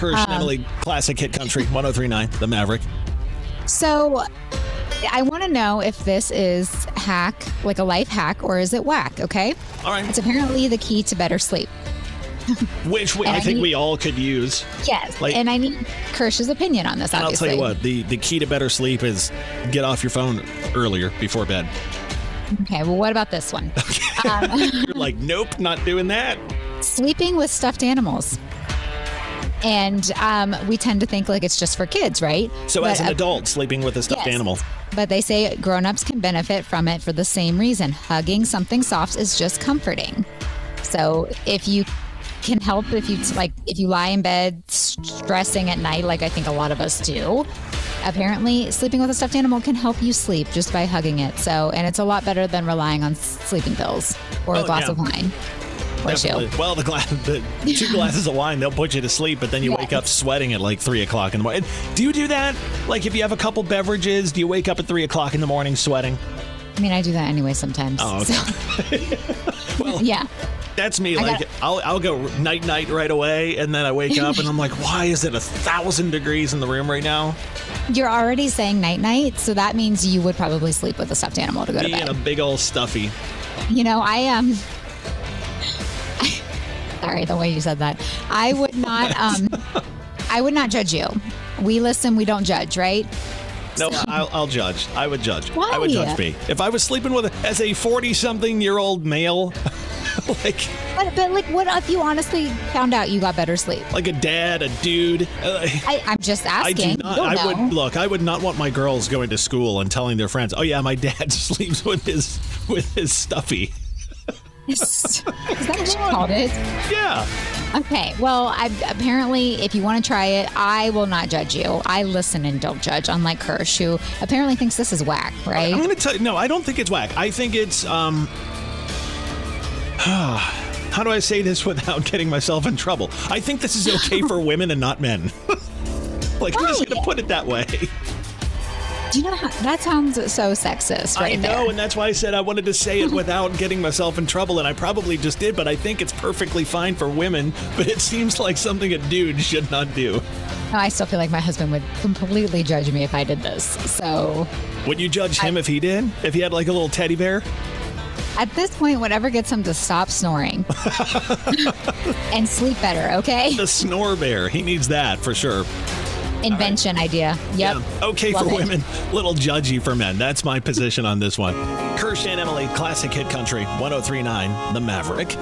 Kirsch and Emyle, classic hit country, 103.9, The Maverick. So I want to know if this is hack, like a life hack, or is it whack, okay? All right. It's apparently the key to better sleep. Which I think we all could use. Yes, and I need Kirsch's opinion on this, obviously. And I'll tell you what, the key to better sleep is get off your phone earlier before bed. Okay, well, what about this one? You're like, nope, not doing that. Sleeping with stuffed animals. And we tend to think like it's just for kids, right? So as an adult, sleeping with a stuffed animal. But they say grown-ups can benefit from it for the same reason. Hugging something soft is just comforting. So if you can help, if you lie in bed stressing at night, like I think a lot of us do, apparently sleeping with a stuffed animal can help you sleep just by hugging it. So, and it's a lot better than relying on sleeping pills or a glass of wine. Definitely. Well, the 2 glasses of wine, they'll put you to sleep, but then you wake up sweating at like 3 o'clock in the morning. Do you do that? Like if you have a couple beverages, do you wake up at 3 o'clock in the morning sweating? I mean, I do that anyway sometimes. Oh, okay. So. Well, yeah. That's me. Like I'll go night right away, and then I wake up and I'm like, why is it 1,000 degrees in the room right now? You're already saying night, so that means you would probably sleep with a stuffed animal to go to bed. And a big old stuffy. You know, sorry, the way you said that. I would not. I would not judge you. We listen. We don't judge, right? No, I'll judge. I would judge. Why? I would judge me if I was sleeping as a 40-something-year-old male. But like, what if you honestly found out you got better sleep? Like a dad, a dude. I'm just asking. I would not want my girls going to school and telling their friends, "Oh yeah, my dad sleeps with his stuffy." Is that what you called it? Yeah. Okay. Well, apparently, if you want to try it, I will not judge you. I listen and don't judge, unlike Kirsch, who apparently thinks this is whack, right? I'm going to tell you, no, I don't think it's whack. I think it's, how do I say this without getting myself in trouble? I think this is okay for women and not men. I'm just going to put it that way. Do you know that sounds so sexist right there? I know, and that's why I said I wanted to say it without getting myself in trouble, and I probably just did, but I think it's perfectly fine for women, but it seems like something a dude should not do. No, I still feel like my husband would completely judge me if I did this, so... Would you judge him if he did? If he had like a little teddy bear? At this point, whatever gets him to stop snoring and sleep better, okay? The snore bear. He needs that for sure. Invention idea. Yep. Yeah. Okay. Love for it. women, little judgy for men. That's my position on this one. Kirsch and Emyle, classic hit country, 103.9, The Maverick.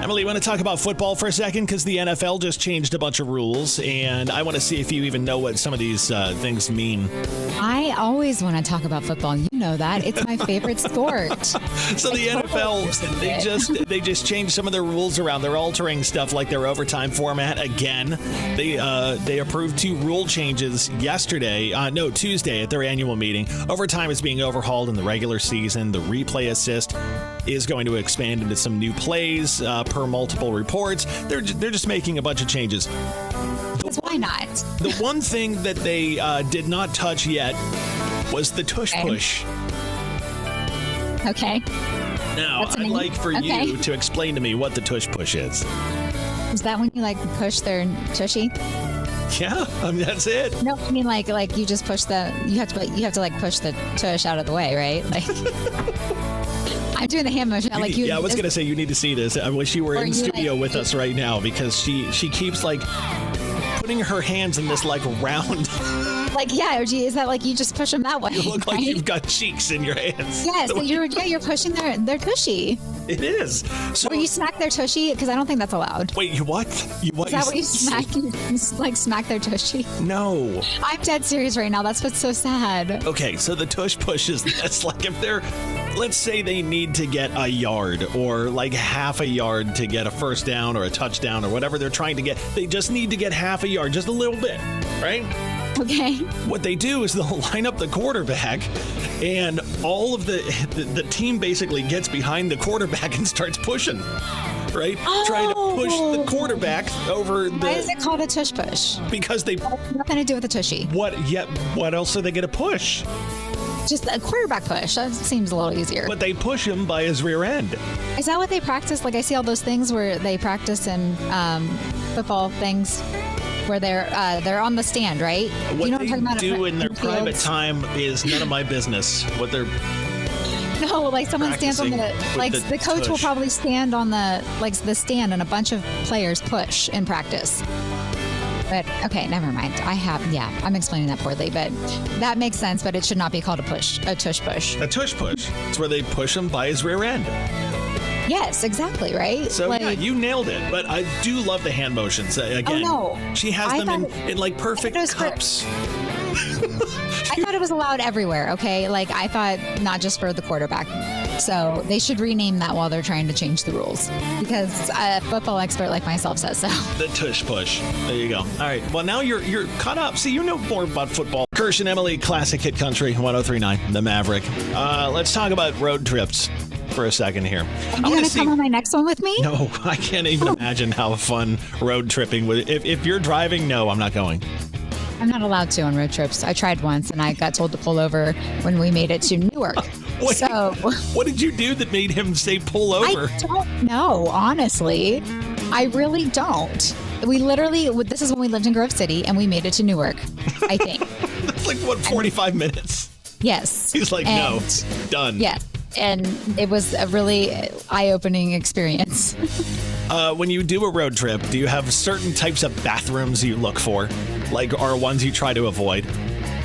Emily, you want to talk about football for a second? Because the NFL just changed a bunch of rules, and I want to see if you even know what some of these things mean. I always want to talk about football. You know that. It's my favorite sport. So the NFL, they just changed some of their rules around. They're altering stuff like their overtime format again. They approved 2 rule changes Tuesday at their annual meeting. Overtime is being overhauled in the regular season. The replay assist is going to expand into some new plays per multiple reports. They're just making a bunch of changes. Why not? The one thing that they did not touch yet was the tush push. Okay. Now, I'd like for you to explain to me what the tush push is. Is that when you push their tushy? Yeah, I mean, that's it. No, I mean like you just push you have to push the tush out of the way, right? I'm doing the hand motion. I was going to say you need to see this. I wish you were in studio with us right now because she keeps putting her hands in this round. Is that you just push them that way? You look like you've got cheeks in your hands. Yes, you're pushing their tushy. It is. So, or you smack their tushy because I don't think that's allowed. Wait, you what? Is that what you smack? You smack their tushy? No. I'm dead serious right now. That's what's so sad. Okay, so the tush push is this. If they're, let's say they need to get a yard or half a yard to get a first down or a touchdown or whatever they're trying to get. They just need to get half a yard, just a little bit, right? Okay. What they do is they'll line up the quarterback, and all of the team basically gets behind the quarterback and starts pushing, right? Trying to push the quarterback over the... Why is it called a tush push? Because they... Nothing to do with the tushy. What else are they going to push? Just a quarterback push. That seems a little easier. But they push him by his rear end. Is that what they practice? I see all those things where they practice in football things. where they're on the stand, right? What you know they what I'm talking about? do in their the private fields? time is none of my business. What they're No, like someone stands on practicing with the coach will tush. probably stand on the stand and a bunch of players push in practice. But okay, never mind. I'm explaining that poorly, but that makes sense. But it should not be called a tush push. a tush push. It's where they push him by his rear end. Yes, exactly, right? So yeah, you nailed it. But I do love the hand motions. Again, Oh, no. she has I them thought in like perfect it was cups. I thought it was allowed everywhere, okay? Like, I thought not just for the quarterback. So they should rename that while they're trying to change the rules. Because a football expert like myself says so. The tush push. There you go. All right. Well, now you're caught up. See, you know more about football. Kirsch and Emyle, Classic Hit Country, 103.9, The Maverick. Let's talk about road trips for a second here. Are you going to come on my next one with me? No, I can't even imagine how fun road tripping would. If you're driving, no, I'm not going. I'm not allowed to on road trips. I tried once and I got told to pull over when we made it to Newark. What did you do that made him say pull over? I don't know, honestly. I really don't. This is when we lived in Grove City and we made it to Newark, I think. That's like, 45 minutes? Yes. He's like, no, done. Yeah. And it was a really eye-opening experience. When you do a road trip, do you have certain types of bathrooms you look for? Like, are ones you try to avoid?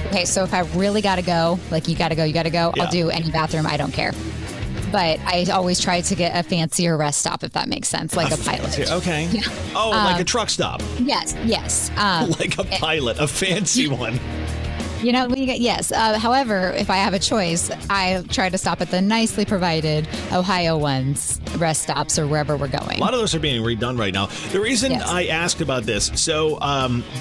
Okay, so if I really got to go, like you got to go, Yeah. I'll do any bathroom. I don't care. But I always try to get a fancier rest stop, if that makes sense, like a pilot. Okay. Yeah. Oh, like a truck stop. Yes. Like a pilot, a fancy one. You know, yes. However, if I have a choice, I try to stop at the nicely provided Ohio ones, rest stops, or wherever we're going. A lot of those are being redone right now. The reason I asked about this, so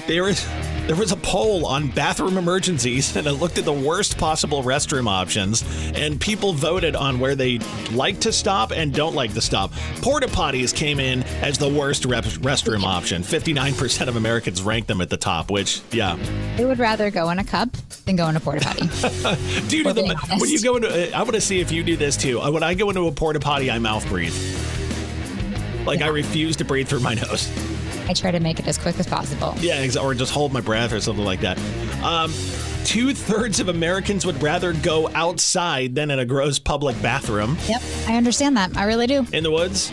there was a poll on bathroom emergencies, and it looked at the worst possible restroom options, and people voted on where they like to stop and don't like to stop. Porta potties came in as the worst restroom option. 59% of Americans ranked them at the top, which, yeah. They would rather go in a cup than go in a porta potty. Dude, when you go into, I want to see if you do this too. When I go into a porta potty, I mouth breathe. Like, I refuse to breathe through my nose. I try to make it as quick as possible. Yeah, or just hold my breath or something like that. 2/3 of Americans would rather go outside than in a gross public bathroom. Yep, I understand that. I really do. In the woods?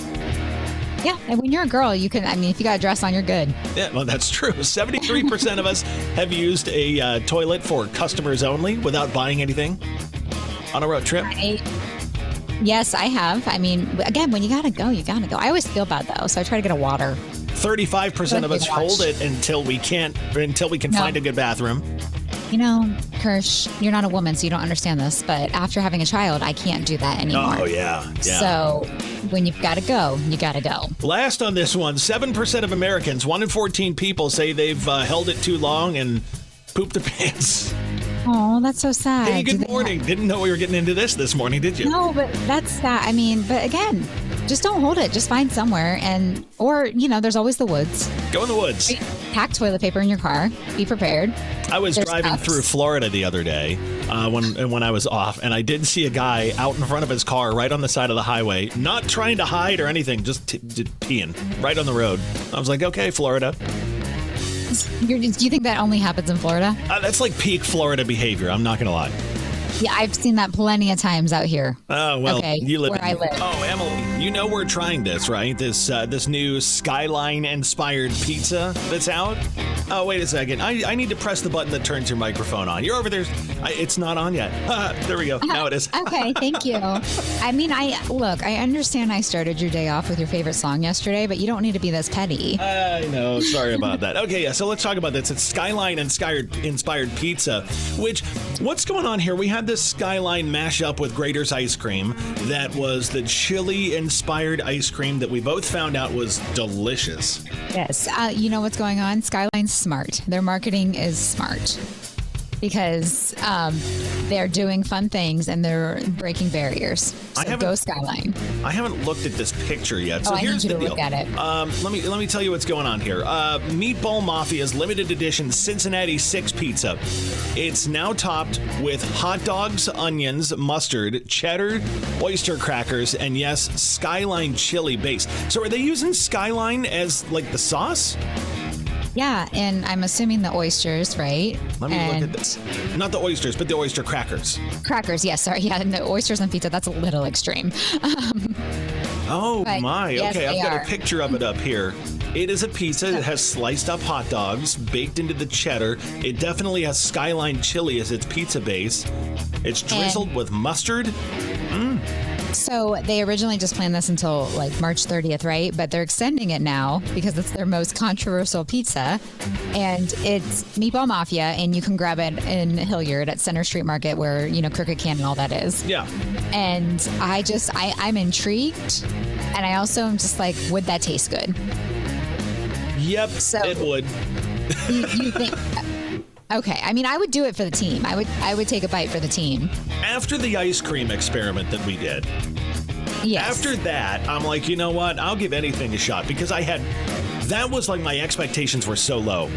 Yeah, and when you're a girl, you can, if you got a dress on, you're good. Yeah, well, that's true. 73% of us have used a toilet for customers only without buying anything on a road trip. Yes, I have. Again, when you gotta go, you gotta go. I always feel bad though, so I try to get a water. 35% of us hold it until we can find a good bathroom. You know, Kirsch, you're not a woman, so you don't understand this, but after having a child, I can't do that anymore. Oh, yeah. So when you've got to go, you got to go. Last on this one, 7% of Americans, 1 in 14 people, say they've held it too long and pooped their pants. Oh, that's so sad. Hey, good morning. Didn't know we were getting into this morning, did you? No, but that's sad. But again, just don't hold it. Just find somewhere or there's always the woods. Go in the woods. Pack toilet paper in your car. Be prepared. I was driving through Florida the other day when I was off, and I did see a guy out in front of his car right on the side of the highway, not trying to hide or anything, just peeing right on the road. I was like, okay, Florida. Do you think that only happens in Florida? That's like peak Florida behavior. I'm not going to lie. Yeah, I've seen that plenty of times out here. Oh, well, okay, you live where I live. Oh, Emily, you know we're trying this, right? This new Skyline-inspired pizza that's out? Oh, wait a second. I need to press the button that turns your microphone on. You're over there. It's not on yet. There we go. Now it is. Okay, thank you. I understand I started your day off with your favorite song yesterday, but you don't need to be this petty. I know. Sorry about that. Okay, yeah, so let's talk about this. It's Skyline-inspired pizza, which, what's going on here? We had this Skyline mashup with Grater's ice cream that was the chili-inspired ice cream that we both found out was delicious. Yes. You know what's going on? Skyline's smart. Their marketing is smart because they're doing fun things and they're breaking barriers. So go Skyline. I haven't looked at this picture yet. So here's the deal. Look at it. Let me tell you what's going on here. Meatball Mafia's limited edition Cincinnati 6 pizza. It's now topped with hot dogs, onions, mustard, cheddar, oyster crackers, and yes, Skyline chili base. So are they using Skyline as like the sauce? Yeah, and I'm assuming the oysters, right? Let me look at this. Not the oysters, but the oyster crackers. Crackers, yes, sorry. Yeah, and the oysters on pizza, that's a little extreme. Oh, my. Yes, Okay, I've got are. a picture of it up here. It is a pizza that has sliced up hot dogs baked into the cheddar. It definitely has Skyline chili as its pizza base. It's drizzled with mustard. So they originally just planned this until like March 30th, right? But they're extending it now because it's their most controversial pizza. And it's Meatball Mafia, and you can grab it in Hilliard at Center Street Market where, Crooked Can and all that is. Yeah. And I'm intrigued. And I also am just like, would that taste good? Yep, So- it would. You think... Okay, I mean, I would do it for the team. I would take a bite for the team. After the ice cream experiment that we did, Yes. after that, I'm like, you know what? I'll give anything a shot because that was like my expectations were so low.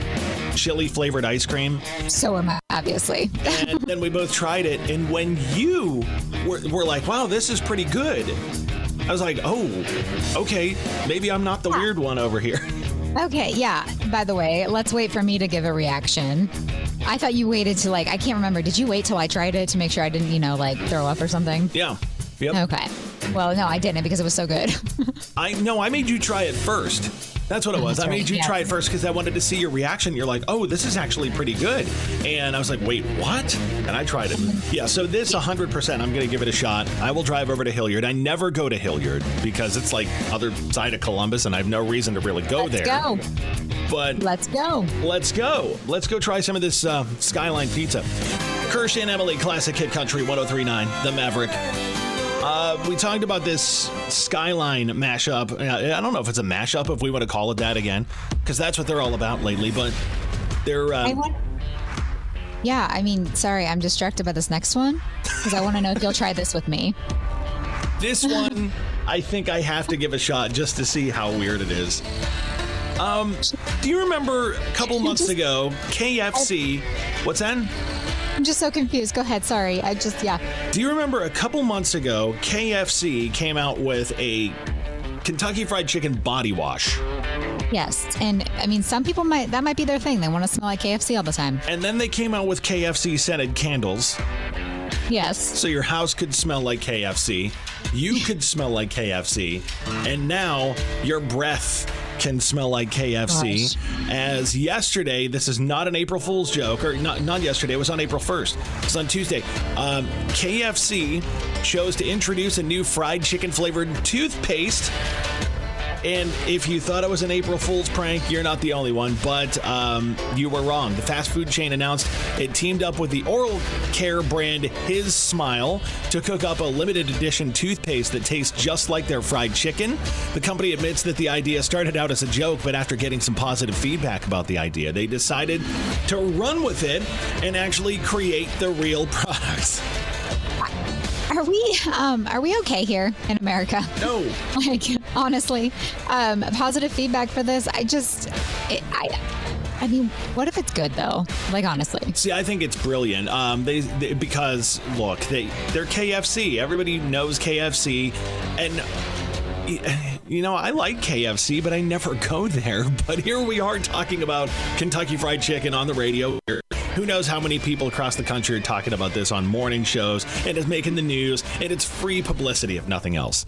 Chili flavored ice cream. So am I, obviously. And then we both tried it. And when you were like, wow, this is pretty good, I was like, oh, okay, maybe I'm not the weird one over here. Okay, yeah. By the way, let's wait for me to give a reaction. I thought you waited to I can't remember. Did you wait till I tried it to make sure I didn't, throw up or something? Yeah. Yep. Okay. Well, no, I didn't because it was so good. I made you try it first. That's what it was. That's I made right, you yes. try it first because I wanted to see your reaction. You're like, oh, this is actually pretty good. And I was like, wait, what? And I tried it. Yeah, so this 100%, I'm going to give it a shot. I will drive over to Hilliard. I never go to Hilliard because it's like other side of Columbus and I have no reason to really go there. Go. But Let's go. let's go. Let's go try some of this Skyline pizza. Kirsch and Emyle, Classic Hit Country 103.9, The Maverick. We talked about this Skyline mashup. I don't know if it's a mashup, if we want to call it that again, because that's what they're all about lately. But they're. Yeah, I mean, sorry, I'm distracted by this next one because I want to know if you'll try this with me. This one, I think I have to give a shot just to see how weird it is. Do you remember a couple months ago, KFC? What's that? I'm just so confused. Go ahead. Sorry. Do you remember a couple months ago, KFC came out with a Kentucky Fried Chicken body wash? Yes. And I mean, some people that might be their thing. They want to smell like KFC all the time. And then they came out with KFC scented candles. Yes. So your house could smell like KFC. You could smell like KFC. And now your breath can smell like KFC. Gosh. As yesterday, this is not an April Fool's joke, or not yesterday, it was on April 1st. It's on Tuesday. KFC chose to introduce a new fried chicken flavored toothpaste. And if you thought it was an April Fool's prank, you're not the only one, but you were wrong. The fast food chain announced it teamed up with the oral care brand His Smile to cook up a limited edition toothpaste that tastes just like their fried chicken. The company admits that the idea started out as a joke, but after getting some positive feedback about the idea, they decided to run with it and actually create the real products. Are we okay here in America? No. Like, honestly, positive feedback for this. I mean, what if it's good though? Like, honestly. See, I think it's brilliant. Because look, they're KFC. Everybody knows KFC, and I like KFC, but I never go there. But here we are talking about Kentucky Fried Chicken on the radio. Who knows how many people across the country are talking about this on morning shows, and it's making the news, and it's free publicity, if nothing else.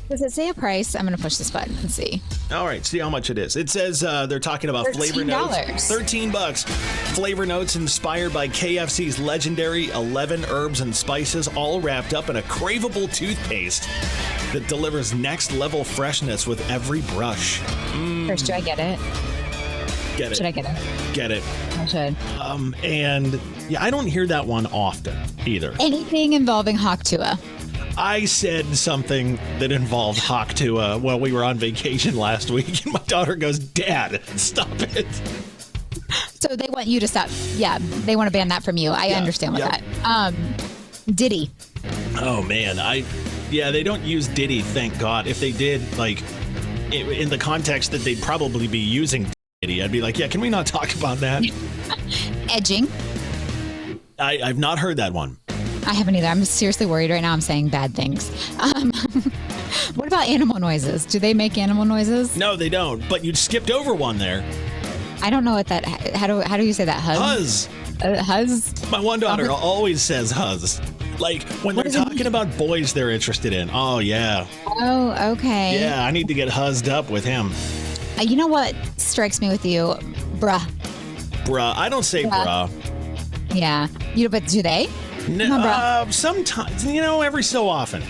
Does it say a price? I'm going to push this button and see. All right, see how much it is. It says they're talking about flavor notes. $13. Flavor notes inspired by KFC's legendary 11 herbs and spices, all wrapped up in a craveable toothpaste that delivers next level freshness with every brush. First, do I get it? Get it. Should I get it? Get it. I should. And yeah, I don't hear that one often either. Anything involving Haktua. I said something that involved Haktua while we were on vacation last week, and my daughter goes, "Dad, stop it." So they want you to stop. Yeah, they want to ban that from you. I understand with that. Diddy. Oh man, they don't use Diddy, thank God. If they did, like, in the context that they'd probably be using Diddy, I'd be like, yeah, can we not talk about that? Edging. I've not heard that one. I haven't either. I'm seriously worried right now. I'm saying bad things. What about animal noises? Do they make animal noises? No, they don't. But you skipped over one there. I don't know what that. How do you say that? Huzz. Huzz. My one daughter always says huzz. Like when they're talking about boys they're interested in. Oh, yeah. Oh, okay. Yeah, I need to get huzzed up with him. You know what strikes me with you? Bruh. Bruh. I don't say bruh. Yeah. But do they? No, sometimes, every so often.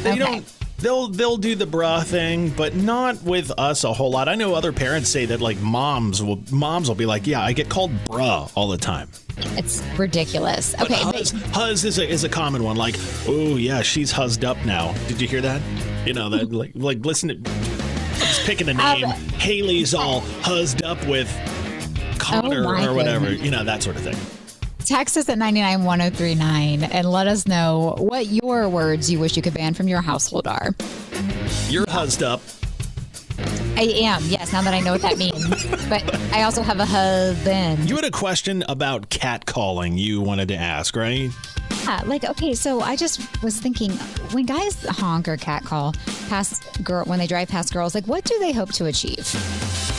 They don't. They'll do the bruh thing, but not with us a whole lot. I know other parents say that like moms will be like, yeah, I get called bruh all the time. It's ridiculous. But okay, huzz is a common one. Like, oh yeah, she's huzzed up now. Did you hear that? That like listen to. I'm just picking a name. Haley's all huzzed up with Connor or whatever. That sort of thing. Text us at 99103.9 and let us know what your words you wish you could ban from your household are. You're huzzed up. I am, yes, now that I know what that means. But I also have a husband. You had a question about catcalling you wanted to ask, right? Yeah, okay, so I just was thinking, when guys honk or catcall when they drive past girls, what do they hope to achieve?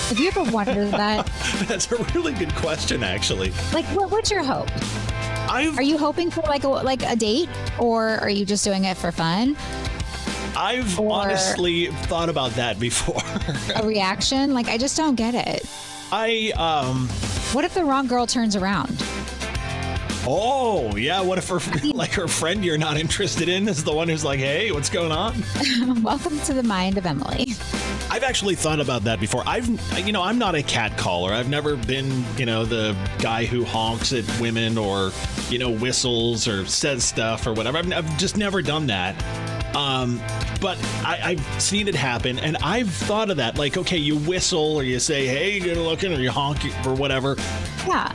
Have you ever wondered that? That's a really good question, actually. What's your hope? Are you hoping for a date, or are you just doing it for fun? I've honestly thought about that before. A reaction? I just don't get it. What if the wrong girl turns around? Oh, yeah. What if her friend you're not interested in is the one who's like, hey, what's going on? Welcome to the mind of Emily. I've actually thought about that before. I'm not a cat caller. I've never been, the guy who honks at women or, whistles or says stuff or whatever. I've just never done that. But I've seen it happen, and I've thought of that. Okay, you whistle or you say, hey, good looking, or you honk or whatever. Yeah.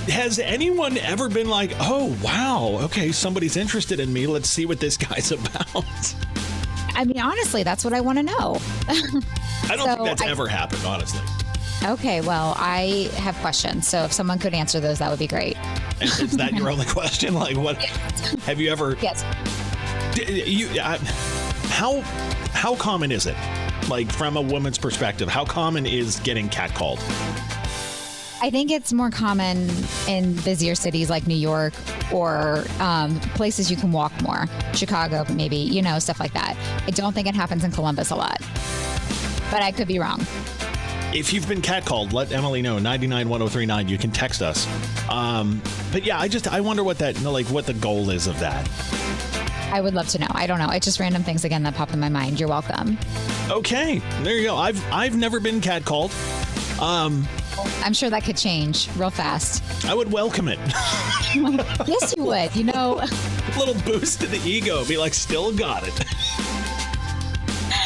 Has anyone ever been like, oh, wow, okay, somebody's interested in me. Let's see what this guy's about. I mean, honestly, that's what I want to know. I don't think that's ever happened, honestly. Okay, well, I have questions. So if someone could answer those, that would be great. And is that your only question? What? Have you ever? Yes. How common is it? From a woman's perspective, how common is getting catcalled? I think it's more common in busier cities like New York or places you can walk more. Chicago, maybe, stuff like that. I don't think it happens in Columbus a lot, but I could be wrong. If you've been catcalled, let Emily know. 99103.9. You can text us. But yeah, I wonder what what the goal is of that. I would love to know. I don't know. It's just random things again that pop in my mind. You're welcome. Okay, there you go. I've never been catcalled. I'm sure that could change real fast. I would welcome it. Yes, you would. A little boost to the ego. Be like, still got it.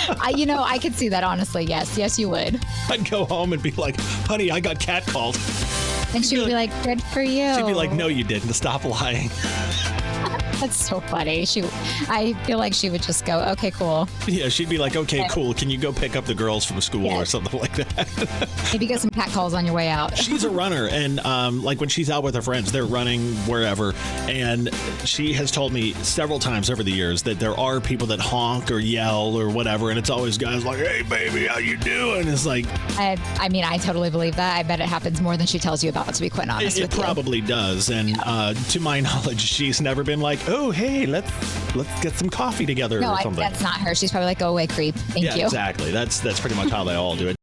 I could see that, honestly. Yes, you would. I'd go home and be like, honey, I got catcalled. And she would be like, good for you. She'd be like, no, you didn't. Stop lying. That's so funny. I feel like she would just go, okay, cool. Yeah, she'd be like, okay, cool. Can you go pick up the girls from school or something like that? Maybe get some cat calls on your way out. She's a runner, and when she's out with her friends, they're running wherever, and she has told me several times over the years that there are people that honk or yell or whatever, and it's always guys like, hey, baby, how you doing? It's like... I totally believe that. I bet it happens more than she tells you about, to be quite honest with you. It probably does, and to my knowledge, she's never been like, oh, hey, let's get some coffee together or something. No, that's not her. She's probably like, go away, creep. Thank you. Yeah, exactly. That's pretty much how they all do it.